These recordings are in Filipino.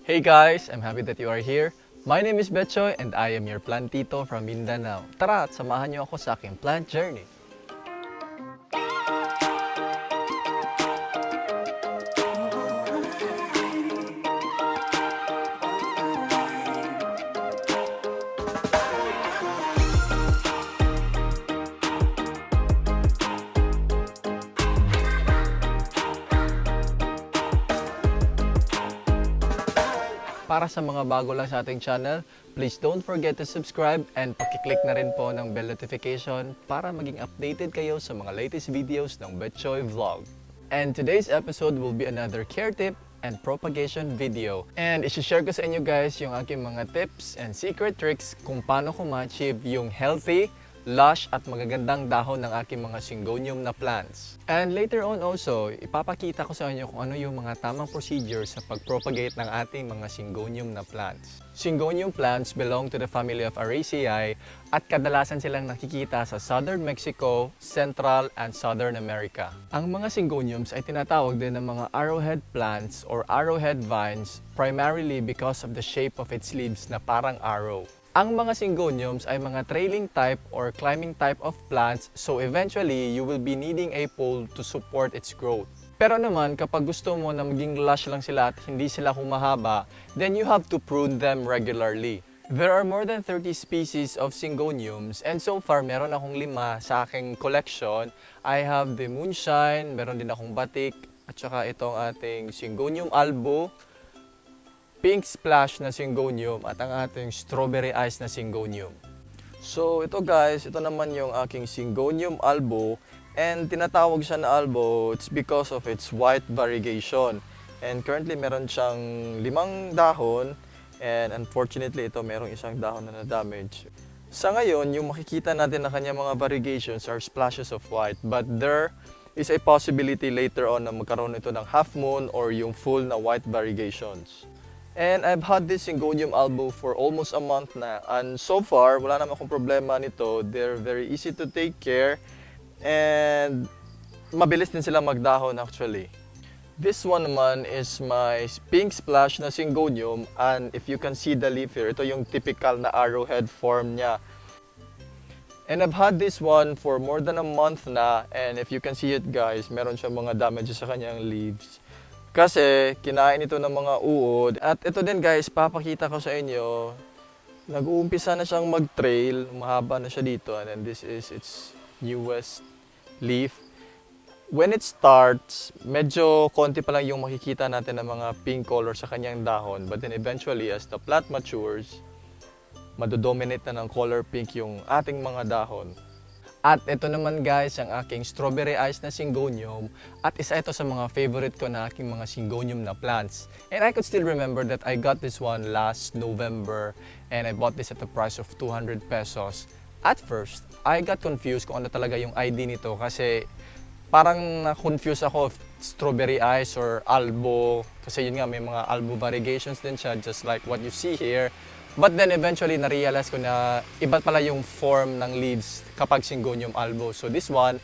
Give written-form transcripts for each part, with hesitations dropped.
Hey guys, I'm happy that you are here. My name is Bechoy and I am your plantito from Mindanao. Tara at samahan niyo ako sa aking plant journey. Para sa mga bago lang sa ating channel, please don't forget to subscribe and pakiclick na rin po ng bell notification para maging updated kayo sa mga latest videos ng Bechoy Vlog. And today's episode will be another care tip and propagation video. And isi-share ko sa inyo guys yung aking mga tips and secret tricks kung paano ko ma-achieve yung healthy, lush at magagandang dahon ng aking mga syngonium na plants. And later on also, ipapakita ko sa inyo kung ano yung mga tamang procedures sa pag-propagate ng ating mga syngonium na plants. Syngonium plants belong to the family of Araceae at kadalasan silang nakikita sa southern Mexico, Central and Southern America. Ang mga syngoniums ay tinatawag din ng mga arrowhead plants or arrowhead vines primarily because of the shape of its leaves na parang arrow. Ang mga syngoniums ay mga trailing type or climbing type of plants, so eventually you will be needing a pole to support its growth. Pero naman kapag gusto mo na maging lush lang sila at hindi sila humahaba, then you have to prune them regularly. There are more than 30 species of syngoniums and so far meron akong 5 sa aking collection. I have the moonshine, meron din akong batik, at saka itong ating syngonium albo, pink splash na syngonium at ang ating strawberry ice na syngonium. So ito guys, ito naman yung aking syngonium albo and tinatawag siya na albo, it's because of its white variegation. And currently meron siyang 5 dahon and unfortunately ito merong isang dahon na na-damage. Sa ngayon, yung makikita natin na kanyang mga variegations are splashes of white, but there is a possibility later on na magkaroon ito ng half moon or yung full na white variegations. And I've had this syngonium albo for almost a month na. And so far, wala naman akong problema nito. They're very easy to take care. And mabilis din sila magdahon actually. This one naman is my pink splash na syngonium. And if you can see the leaf here, ito yung typical na arrowhead form niya. And I've had this one for more than a month na. And if you can see it guys, meron siya mga damages sa kanyang leaves. Kasi kinain ito ng mga uod. At ito din guys, papakita ko sa inyo, nag-uumpisa na siyang mag-trail, mahaba na siya dito. And then this is its newest leaf. When it starts, medyo konti pa lang yung makikita natin ng mga pink color sa kanyang dahon. But then eventually, as the plant matures, madodominate na ng color pink yung ating mga dahon. At ito naman guys, ang aking strawberry ice na syngonium. At isa ito sa mga favorite ko na aking mga syngonium na plants. And I could still remember that I got this one last November. And I bought this at the price of 200 pesos. At first, I got confused kung ano talaga yung ID nito. Kasi parang na-confuse ako if strawberry ice or albo. Kasi yun nga, may mga albo variegations din siya, just like what you see here. But then eventually, na-realize ko na iba pala yung form ng leaves kapag syngonium albo. So this one,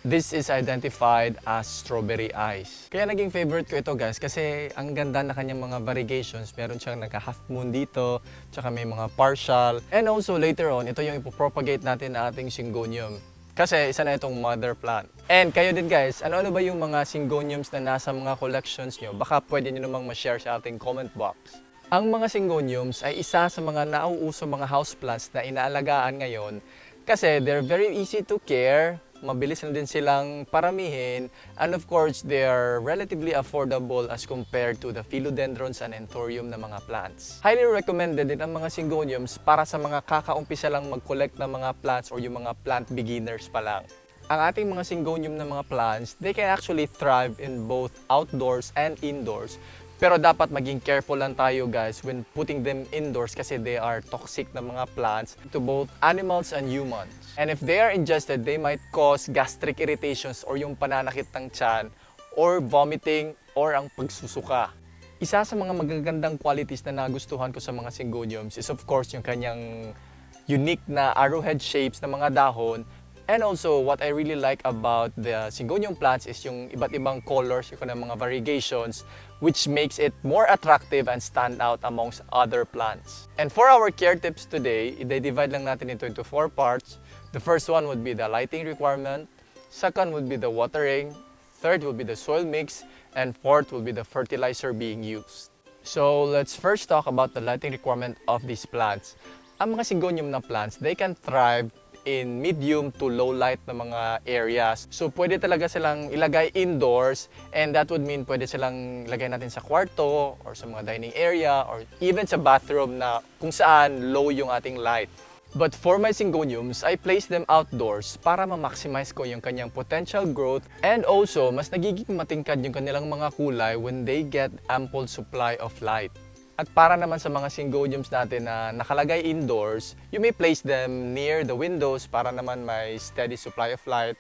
this is identified as strawberry ice. Kaya naging favorite ko ito guys kasi ang ganda na kanyang mga variegations. Meron siyang nagka-half moon dito, tsaka may mga partial. And also later on, ito yung ipopropagate natin na ating syngonium. Kasi isa na itong mother plant. And kayo din guys, ano ba yung mga syngoniums na nasa mga collections nyo? Baka pwede nyo namang ma-share sa ating comment box. Ang mga syngoniums ay isa sa mga nauuso mga houseplants na inaalagaan ngayon kasi they're very easy to care, mabilis na din silang paramihin, and of course, they are relatively affordable as compared to the philodendrons and anthurium na mga plants. Highly recommended din ang mga syngoniums para sa mga kakaumpisa lang mag-collect ng mga plants or yung mga plant beginners pa lang. Ang ating mga syngonium na mga plants, they can actually thrive in both outdoors and indoors. Pero dapat maging careful lang tayo guys when putting them indoors kasi they are toxic na mga plants to both animals and humans. And if they are ingested, they might cause gastric irritations or yung pananakit ng tiyan or vomiting or ang pagsusuka. Isa sa mga magagandang qualities na nagustuhan ko sa mga syngoniums is of course yung kanyang unique na arrowhead shapes na mga dahon. And also, what I really like about the Syngonium plants is yung iba't ibang colors, yung mga variegations, which makes it more attractive and stand out amongst other plants. And for our care tips today, i-divide lang natin into 4 parts. The first one would be the lighting requirement, second would be the watering, third would be the soil mix, and fourth would be the fertilizer being used. So let's first talk about the lighting requirement of these plants. Ang mga Syngonium na plants, they can thrive in medium to low light na mga areas. So pwede talaga silang ilagay indoors, and that would mean pwede silang ilagay natin sa kwarto or sa mga dining area or even sa bathroom na kung saan low yung ating light. But for my Syngoniums, I place them outdoors para ma-maximize ko yung kanyang potential growth, and also mas nagiging matingkad yung kanilang mga kulay when they get ample supply of light. At para naman sa mga Syngoniums natin na nakalagay indoors, you may place them near the windows para naman may steady supply of light.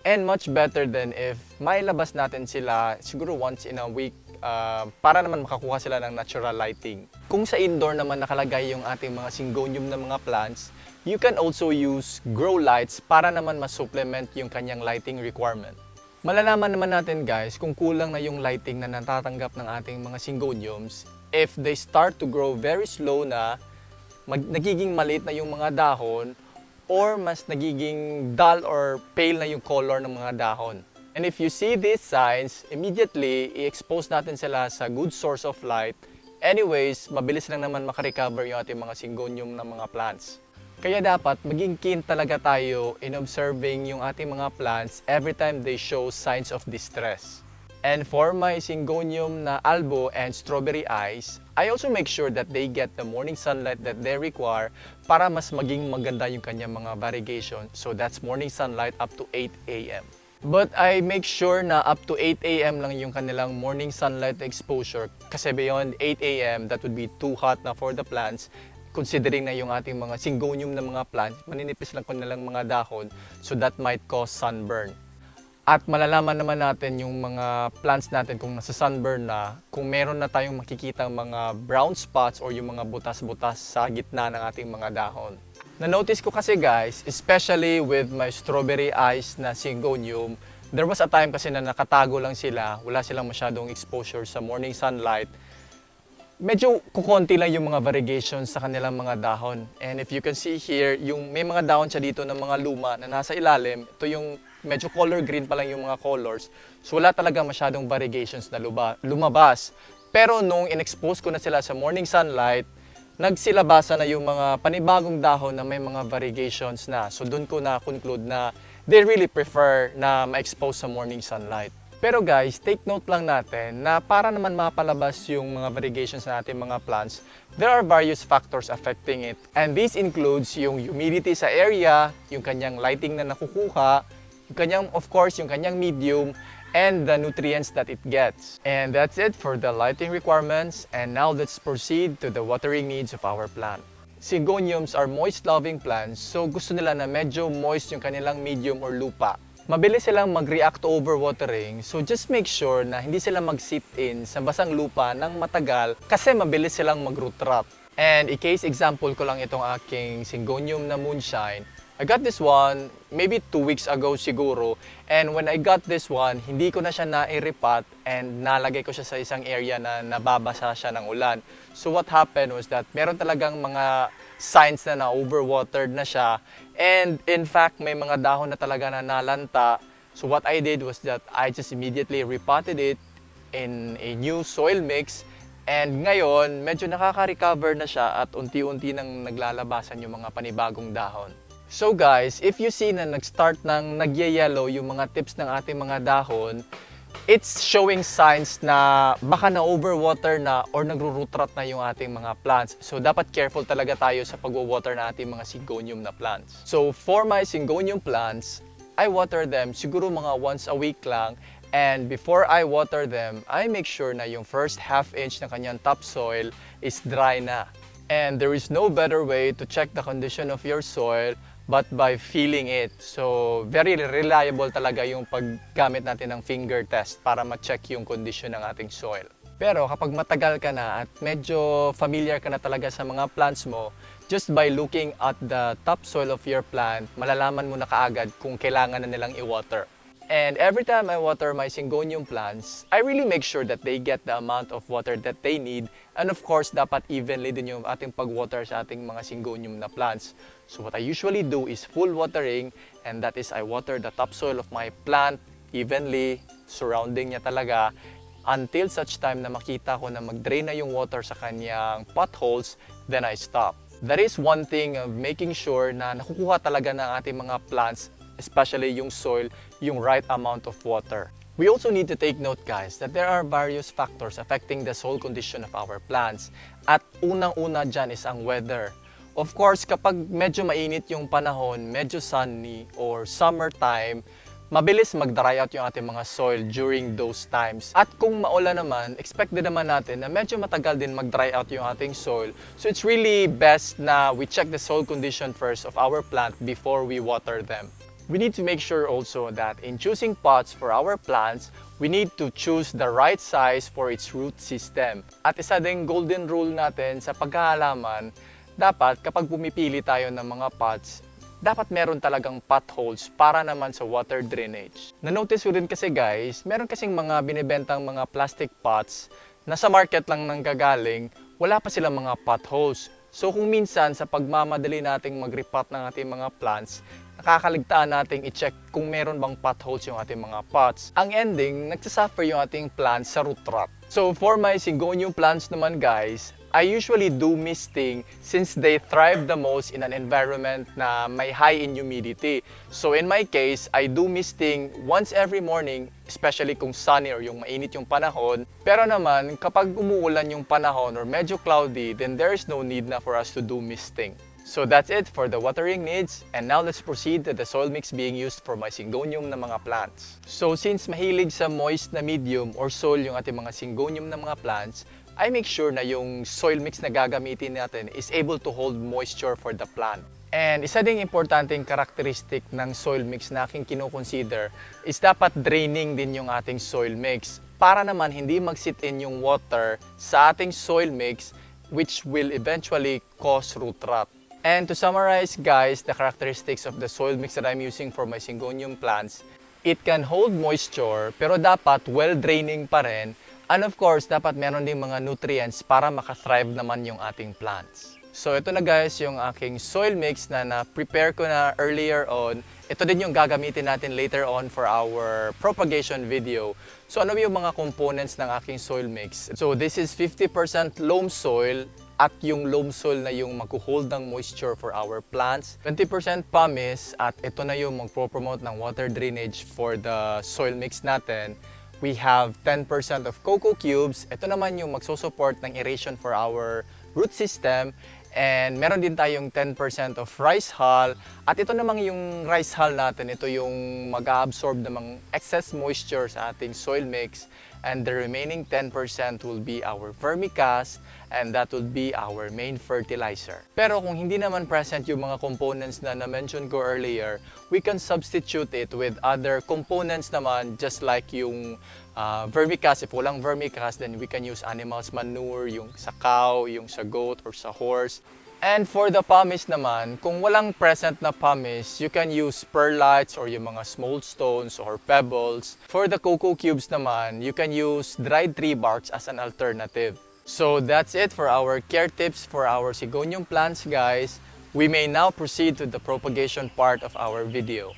And much better than if may labas natin sila siguro once in a week para naman makakuha sila ng natural lighting. Kung sa indoor naman nakalagay yung ating mga Syngonium na mga plants, you can also use grow lights para naman ma-supplement yung kanyang lighting requirement. Malalaman naman natin guys kung kulang na yung lighting na natatanggap ng ating mga Syngoniums if they start to grow very slow na, nagiging maliit na yung mga dahon, or mas nagiging dull or pale na yung color ng mga dahon. And if you see these signs, immediately i-expose natin sila sa good source of light. Anyways, mabilis lang naman makarecover yung ating mga Syngonium na mga plants. Kaya dapat maging keen talaga tayo in observing yung ating mga plants every time they show signs of distress. And for my Syngonium na albo and strawberry eyes, I also make sure that they get the morning sunlight that they require para mas maging maganda yung kanyang mga variegation. So that's morning sunlight up to 8 a.m. But I make sure na up to 8 a.m. lang yung kanilang morning sunlight exposure, kasi beyond 8 a.m. that would be too hot na for the plants, considering na yung ating mga Syngonium na mga plants, maninipis lang kanilang mga dahon, so that might cause sunburn. At malalaman naman natin yung mga plants natin kung nasa sunburn na, kung meron na tayong makikita mga brown spots or yung mga butas-butas sa gitna ng ating mga dahon. Na-notice ko kasi guys, especially with my strawberry eyes na Syngonium, there was a time kasi na nakatago lang sila, wala silang masyadong exposure sa morning sunlight. Medyo kukonti lang yung mga variegations sa kanilang mga dahon. And if you can see here, yung may mga dahon siya dito ng mga luma na nasa ilalim, ito yung medyo color green pa lang yung mga colors. So wala talaga masyadong variegations na lumabas. Pero nung in-expose ko na sila sa morning sunlight, nagsilabasa na yung mga panibagong dahon na may mga variegations na. So doon ko na-conclude na they really prefer na ma-expose sa morning sunlight. Pero guys, take note lang natin na para naman mapalabas yung mga variegations na ating mga plants, there are various factors affecting it. And this includes yung humidity sa area, yung kanyang lighting na nakukuha, yung kanyang, of course, yung kanyang medium, and the nutrients that it gets. And that's it for the lighting requirements. And now let's proceed to the watering needs of our plant. Syngoniums are moist-loving plants, so gusto nila na medyo moist yung kanilang medium or lupa. Mabilis silang mag-react to overwatering, so just make sure na hindi sila mag-sit in sa basang lupa ng matagal kasi mabilis silang mag-root rot. And i-case example ko lang itong aking Syngonium na moonshine. I got this one maybe 2 weeks ago siguro, and when I got this one, hindi ko na siya na-repot and nalagay ko siya sa isang area na nababasa siya ng ulan. So what happened was that meron talagang mga signs na na-overwatered na siya, and in fact may mga dahon na talaga na nalanta. So what I did was that I just immediately repotted it in a new soil mix, and ngayon medyo nakaka-recover na siya at unti-unti nang naglalabasan yung mga panibagong dahon. So guys, if you see na nag-start nang nagyayellow yung mga tips ng ating mga dahon, it's showing signs na baka na-overwater na or nagro-root rot na yung ating mga plants. So dapat careful talaga tayo sa pag-water na ating mga Syngonium na plants. So for my Syngonium plants, I water them siguro mga once a week lang. And before I water them, I make sure na yung first half inch ng kanyang topsoil is dry na. And there is no better way to check the condition of your soil but by feeling it. So very reliable talaga yung paggamit natin ng finger test para ma-check yung condition ng ating soil. Pero kapag matagal ka na at medyo familiar ka na talaga sa mga plants mo, just by looking at the topsoil of your plant, malalaman mo na kaagad kung kailangan na nilang i-water. And every time I water my Syngonium plants, I really make sure that they get the amount of water that they need. And of course, dapat evenly din yung ating pag-water sa ating mga Syngonium na plants. So what I usually do is full watering, and that is I water the topsoil of my plant evenly, surrounding niya talaga, until such time na makita ko na mag-drain na yung water sa kanyang potholes, then I stop. That is one thing of making sure na nakukuha talaga ng ating mga plants, especially yung soil, yung right amount of water. We also need to take note, guys, that there are various factors affecting the soil condition of our plants. At unang-una dyan is ang weather. Of course, kapag medyo mainit yung panahon, medyo sunny or summertime, mabilis mag-dry out yung ating mga soil during those times. At kung maulan naman, expect din naman natin na medyo matagal din mag-dry out yung ating soil. So it's really best na we check the soil condition first of our plant before we water them. We need to make sure also that in choosing pots for our plants, we need to choose the right size for its root system. At isa ding golden rule natin sa paghahalaman, dapat kapag pumipili tayo ng mga pots, dapat meron talagang potholes para naman sa water drainage. Na-notice ko rin kasi guys, meron kasing mga binibentang mga plastic pots na sa market lang nanggagaling, wala pa silang mga potholes. So kung minsan sa pagmamadali nating mag-repot ng ating mga plants, nakakaligtaan nating i-check kung meron bang potholes yung ating mga pots. Ang ending, nagsasuffer yung ating plants sa root rot. So for my Syngonium plants naman guys, I usually do misting since they thrive the most in an environment na may high in humidity. So in my case, I do misting once every morning, especially kung sunny or yung mainit yung panahon. Pero naman, kapag umuulan yung panahon or medyo cloudy, then there is no need na for us to do misting. So that's it for the watering needs, and now let's proceed to the soil mix being used for my Syngonium na mga plants. So since mahilig sa moist na medium or soil yung ating mga Syngonium na mga plants, I make sure na yung soil mix na gagamitin natin is able to hold moisture for the plant. And isa ding importanteng characteristic ng soil mix na aking kinoconsider is dapat draining din yung ating soil mix para naman hindi mag-sit in yung water sa ating soil mix, which will eventually cause root rot. And to summarize guys, the characteristics of the soil mix that I'm using for my Syngonium plants, it can hold moisture pero dapat well-draining pa rin, and of course dapat meron ding mga nutrients para makathrive naman yung ating plants. So ito na guys yung aking soil mix na na-prepare ko na earlier on. Ito din yung gagamitin natin later on for our propagation video. So ano yung mga components ng aking soil mix? So this is 50% loam soil, at yung loam soil na yung mag-hold ng moisture for our plants. 20% pumice, at ito na yung magpo-promote ng water drainage for the soil mix natin. We have 10% of cocoa cubes. Ito naman yung magsusupport ng aeration for our root system. And meron din tayong 10% of rice hull. At ito namang yung rice hull natin, ito yung mag-absorb ng excess moisture sa ating soil mix. And the remaining 10% will be our vermicast, and that will be our main fertilizer. Pero kung hindi naman present yung mga components na na-mention ko earlier, we can substitute it with other components naman, just like yung vermicast. If walang vermicast, then we can use animals manure, yung sa cow, yung sa goat, or sa horse. And for the pumice naman, kung walang present na pumice, you can use perlites or yung mga small stones or pebbles. For the cocoa cubes naman, you can use dried tree barks as an alternative. So that's it for our care tips for our Syngonium plants guys. We may now proceed to the propagation part of our video.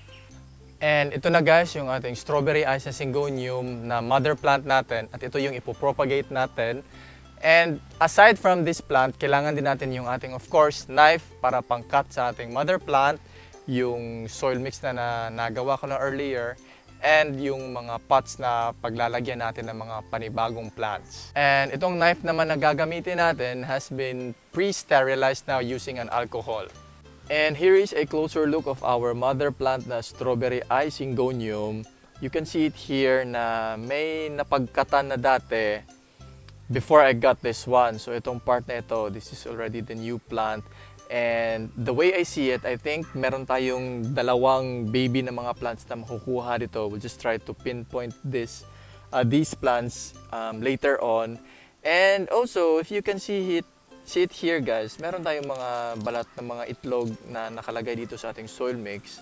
And ito na guys yung ating strawberry ice na Syngonium na mother plant natin, at ito yung ipopropagate natin. And aside from this plant, kailangan din natin yung ating, of course, knife para pang-cut sa ating mother plant, yung soil mix na nagawa ko na earlier, and yung mga pots na paglalagyan natin ng mga panibagong plants. And itong knife naman na gagamitin natin has been pre-sterilized now using an alcohol. And here is a closer look of our mother plant na strawberry ice Syngonium. You can see it here na may napagkatan na dati before I got this one. So itong part na ito, this is already the new plant. And the way I see it, I think meron tayong dalawang baby na mga plants na makukuha dito. We'll just try to pinpoint this these plants later on. And also, if you can see it here guys, meron tayong mga balat ng mga itlog na nakalagay dito sa ating soil mix.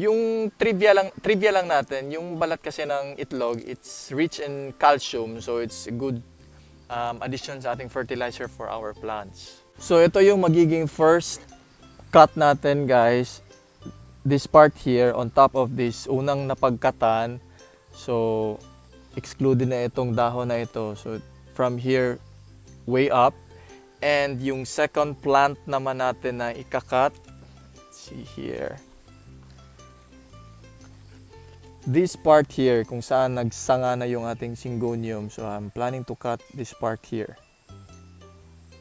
Yung trivia lang natin, yung balat kasi ng itlog, it's rich in calcium, so it's a good addition sa ating fertilizer for our plants. So ito yung magiging first cut natin guys. This part here on top of this unang napagkatan. So excluded na itong dahon na ito. So from here way up, and yung second plant naman natin na ikakat, see here, this part here kung saan nagsanga na yung ating syngonium. So I'm planning to cut this part here.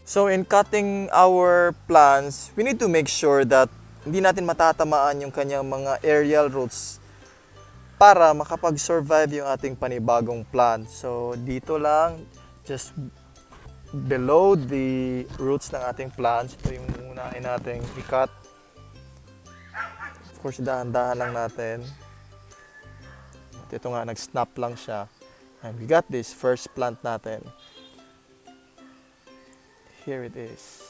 So in cutting our plants, we need to make sure that hindi natin matatamaan yung kanyang mga aerial roots para makapag-survive yung ating panibagong plant. So dito lang, just below the roots ng ating plants, ito yung unahin natin i-cut. Of course, dahan-dahan lang natin. At ito nga, nag-snap lang siya. And we got this first plant natin. Here it is.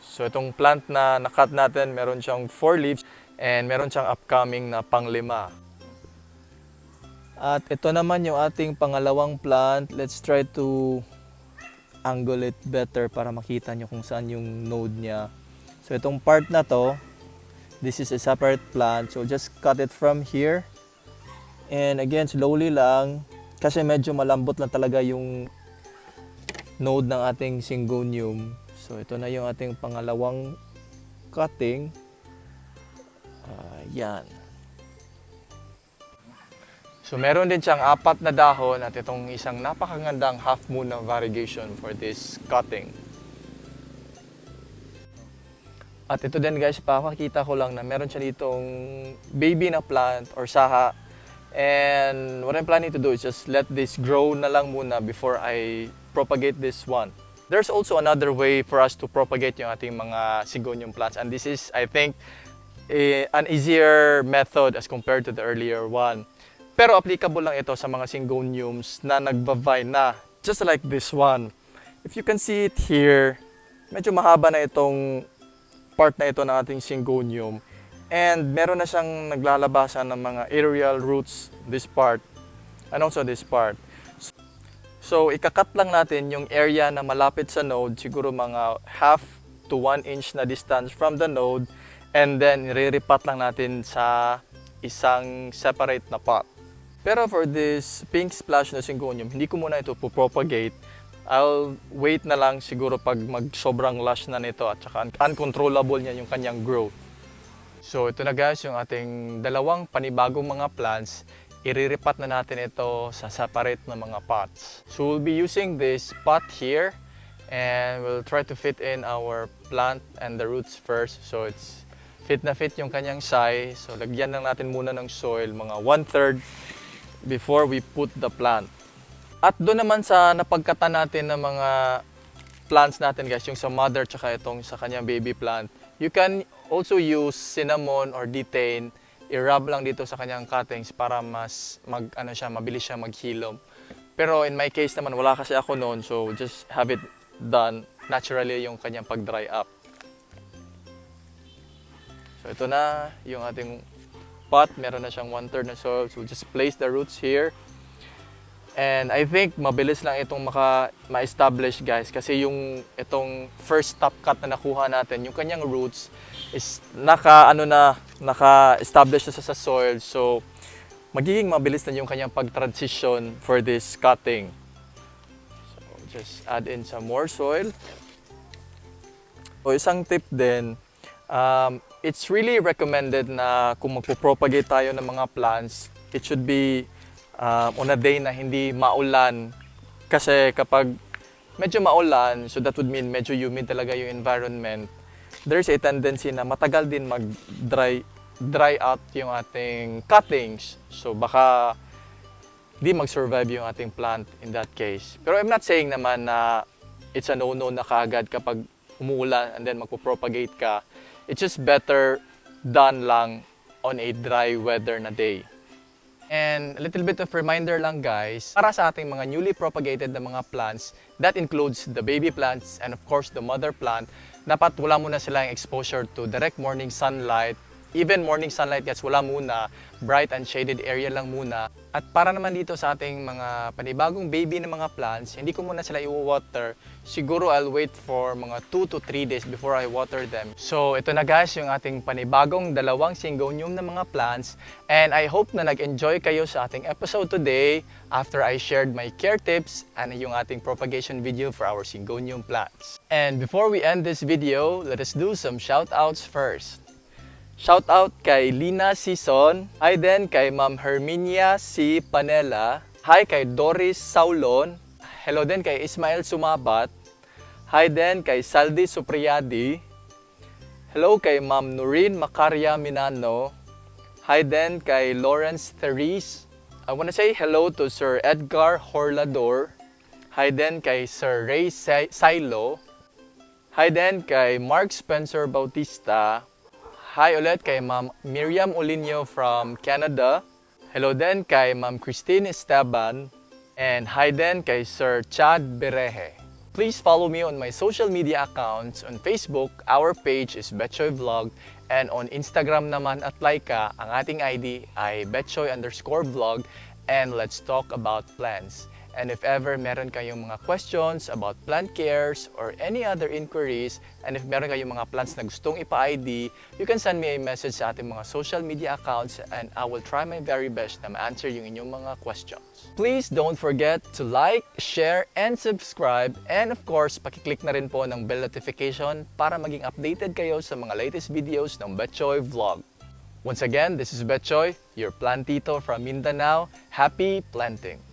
So itong plant na nakat natin, meron siyang 4 leaves and meron siyang upcoming na pang-5. At ito naman yung ating pangalawang plant. Let's try to angle it better para makita nyo kung saan yung node niya. So itong part na to, this is a separate plant. So just cut it from here. And again, slowly lang. Kasi medyo malambot lang talaga yung node ng ating syngonium. So ito na yung ating pangalawang cutting. Yan. So meron din siyang 4 na dahon at itong isang napakagandang half moon na variegation for this cutting. At ito din guys, pakakita ko lang na meron siya ditong baby na plant or saha. And what I'm planning to do is just let this grow na lang muna before I propagate this one. There's also another way for us to propagate yung ating mga syngonium plants, and this is, I think, an easier method as compared to the earlier one. Pero applicable lang ito sa mga syngoniums na nagbavine na, just like this one. If you can see it here, medyo mahaba na itong part na ito ng ating syngonium, and meron na siyang naglalabasan ng mga aerial roots, this part, and also this part. So, ikakat lang natin yung area na malapit sa node, siguro mga 1/2 to 1 inch na distance from the node, and then iriripat lang natin sa isang separate na pot. Pero for this pink splash na syngonium, hindi ko muna ito propagate. I'll wait na lang siguro pag mag-sobrang lush na nito at saka uncontrollable niya yung kanyang growth. So, ito na guys, yung ating dalawang panibagong mga plants. Iriripat na natin ito sa separate na mga pots. So we'll be using this pot here and we'll try to fit in our plant and the roots first. So it's fit na fit yung kanyang size. So lagyan lang natin muna ng soil, mga 1/3 before we put the plant. At doon naman sa napagkatan natin ng mga plants natin guys, yung sa mother tsaka itong sa kanyang baby plant, you can also use cinnamon or detain. I-rub lang dito sa kanyang cuttings para mas mabilis siya maghilom. Pero in my case naman, wala kasi ako noon, so just have it done naturally yung kanyang pag-dry up. So ito na yung ating pot, meron na siyang 1/3 na soil, so just place the roots here. And I think mabilis lang itong ma-establish guys, kasi yung itong first top cut na nakuha natin, yung kanyang roots is naka-establish na sa soil. So magiging mabilis na yung kanyang pag-transition for this cutting. So just add in some more soil. So isang tip din, it's really recommended na kung magpo-propagate tayo ng mga plants, it should be on a day na hindi maulan. Kasi kapag medyo maulan, so that would mean medyo humid talaga yung environment, there's a tendency na matagal din mag-dry out yung ating cuttings. So baka di mag-survive yung ating plant in that case. Pero I'm not saying naman na it's a no-no na kaagad kapag umuulan and then magpo-propagate ka. It's just better done lang on a dry weather na day. And a little bit of reminder lang guys, para sa ating mga newly propagated na mga plants, that includes the baby plants and of course the mother plant, dapat wala muna silang exposure to direct morning sunlight. Even morning sunlight guys, wala muna, bright and shaded area lang muna. At para naman dito sa ating mga panibagong baby na mga plants, hindi ko muna sila i-water. Siguro I'll wait for mga 2 to 3 days before I water them. So ito na guys yung ating panibagong dalawang syngonium na mga plants. And I hope na nag-enjoy kayo sa ating episode today after I shared my care tips and yung ating propagation video for our syngonium plants. And before we end this video, let us do some shout-outs first. Shout out kay Lina Sison. Hi din kay Ma'am Herminia C. Panela. Hi kay Doris Saulon. Hello din kay Ismael Sumabat. Hi din kay Saldi Supriyadi. Hello kay Ma'am Nurin Macaria Minano. Hi din kay Lawrence Therese. I want to say hello to Sir Edgar Horlador. Hi din kay Sir Ray Silo. Hi din kay Mark Spencer Bautista. Hi ulit kay Ma'am Miriam Olinio from Canada. Hello din kay Ma'am Christine Esteban. And hi din kay Sir Chad Bereje. Please follow me on my social media accounts. On Facebook, our page is Bechoy Vlog. And on Instagram naman at LYKA, ang ating ID ay Bechoy_vlog. And let's talk about plants. And if ever meron kayong mga questions about plant cares or any other inquiries, and if meron kayong mga plants na gustong ipa-ID, you can send me a message sa ating mga social media accounts and I will try my very best na ma-answer yung inyong mga questions. Please don't forget to like, share, and subscribe. And of course, pakiclick na rin po ng bell notification para maging updated kayo sa mga latest videos ng Bechoy Vlog. Once again, this is Bechoy, your plantito from Mindanao. Happy planting!